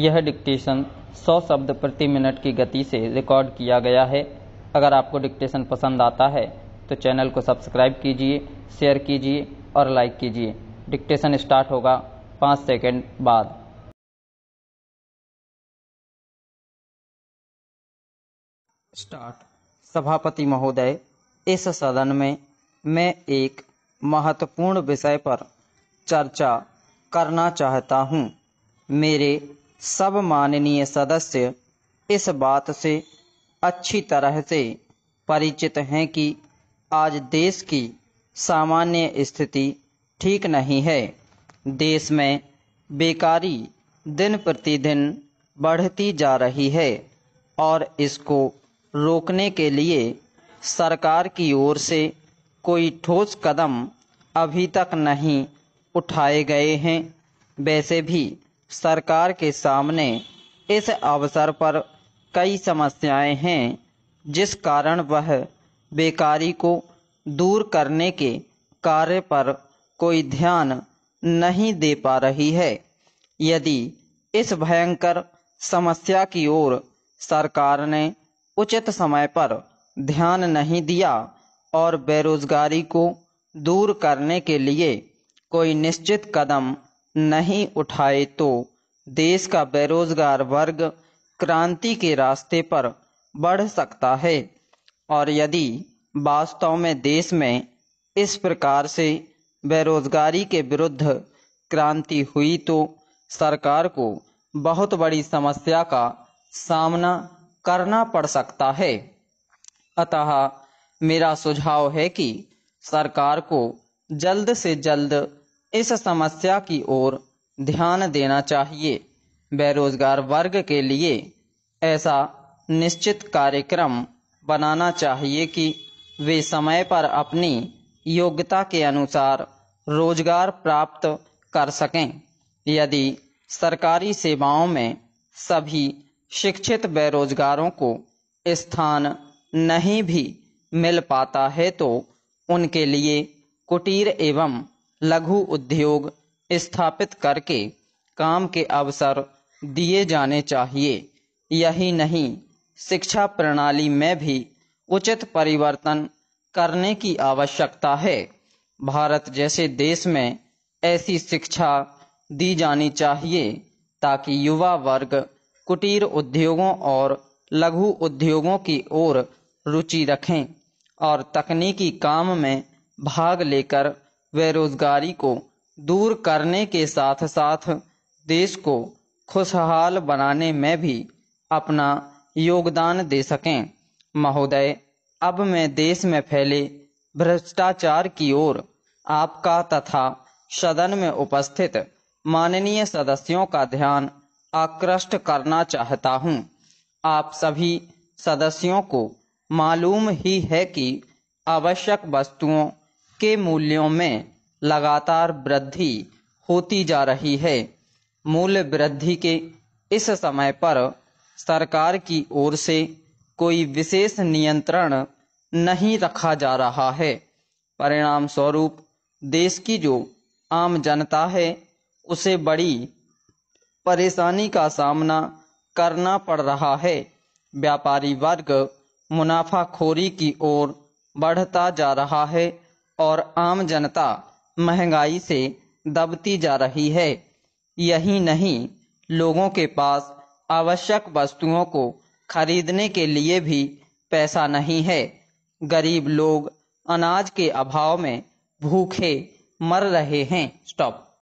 यह डिक्टेशन 100 शब्द प्रति मिनट की गति से रिकॉर्ड किया गया है। अगर आपको डिक्टेशन पसंद आता है तो चैनल को सब्सक्राइब कीजिए, शेयर कीजिए और लाइक कीजिए। डिक्टेशन स्टार्ट होगा 5 सेकंड बाद। स्टार्ट। सभापति महोदय, इस सदन में मैं एक महत्वपूर्ण विषय पर चर्चा करना चाहता हूं। मेरे सब माननीय सदस्य इस बात से अच्छी तरह से परिचित हैं कि आज देश की सामान्य स्थिति ठीक नहीं है। देश में बेकारी दिन प्रतिदिन बढ़ती जा रही है और इसको रोकने के लिए सरकार की ओर से कोई ठोस कदम अभी तक नहीं उठाए गए हैं। वैसे भी सरकार के सामने इस अवसर पर कई समस्याएं हैं, जिस कारण वह बेकारी को दूर करने के कार्य पर कोई ध्यान नहीं दे पा रही है। यदि इस भयंकर समस्या की ओर सरकार ने उचित समय पर ध्यान नहीं दिया और बेरोजगारी को दूर करने के लिए कोई निश्चित कदम नहीं उठाए तो देश का बेरोजगार वर्ग क्रांति के रास्ते पर बढ़ सकता है। और यदि वास्तव में देश में इस प्रकार से बेरोजगारी के विरुद्ध क्रांति हुई तो सरकार को बहुत बड़ी समस्या का सामना करना पड़ सकता है। अतः मेरा सुझाव है कि सरकार को जल्द से जल्द इस समस्या की ओर ध्यान देना चाहिए। बेरोजगार वर्ग के लिए ऐसा निश्चित कार्यक्रम बनाना चाहिए कि वे समय पर अपनी योग्यता के अनुसार रोजगार प्राप्त कर सकें। यदि सरकारी सेवाओं में सभी शिक्षित बेरोजगारों को स्थान नहीं भी मिल पाता है तो उनके लिए कुटीर एवं लघु उद्योग स्थापित करके काम के अवसर दिए जाने चाहिए। यही नहीं, शिक्षा प्रणाली में भी उचित परिवर्तन करने की आवश्यकता है। भारत जैसे देश में ऐसी शिक्षा दी जानी चाहिए ताकि युवा वर्ग कुटीर उद्योगों और लघु उद्योगों की ओर रुचि रखें और तकनीकी काम में भाग लेकर बेरोजगारी को दूर करने के साथ साथ देश को खुशहाल बनाने में भी अपना योगदान दे सकें। महोदय, अब मैं देश में फैले भ्रष्टाचार की ओर आपका तथा सदन में उपस्थित माननीय सदस्यों का ध्यान आकृष्ट करना चाहता हूं। आप सभी सदस्यों को मालूम ही है कि आवश्यक वस्तुओं के मूल्यों में लगातार वृद्धि होती जा रही है। मूल्य वृद्धि के इस समय पर सरकार की ओर से कोई विशेष नियंत्रण नहीं रखा जा रहा है। परिणाम स्वरूप देश की जो आम जनता है उसे बड़ी परेशानी का सामना करना पड़ रहा है। व्यापारी वर्ग मुनाफाखोरी की ओर बढ़ता जा रहा है और आम जनता महंगाई से दबती जा रही है। यही नहीं, लोगों के पास आवश्यक वस्तुओं को खरीदने के लिए भी पैसा नहीं है। गरीब लोग अनाज के अभाव में भूखे मर रहे हैं। स्टॉप।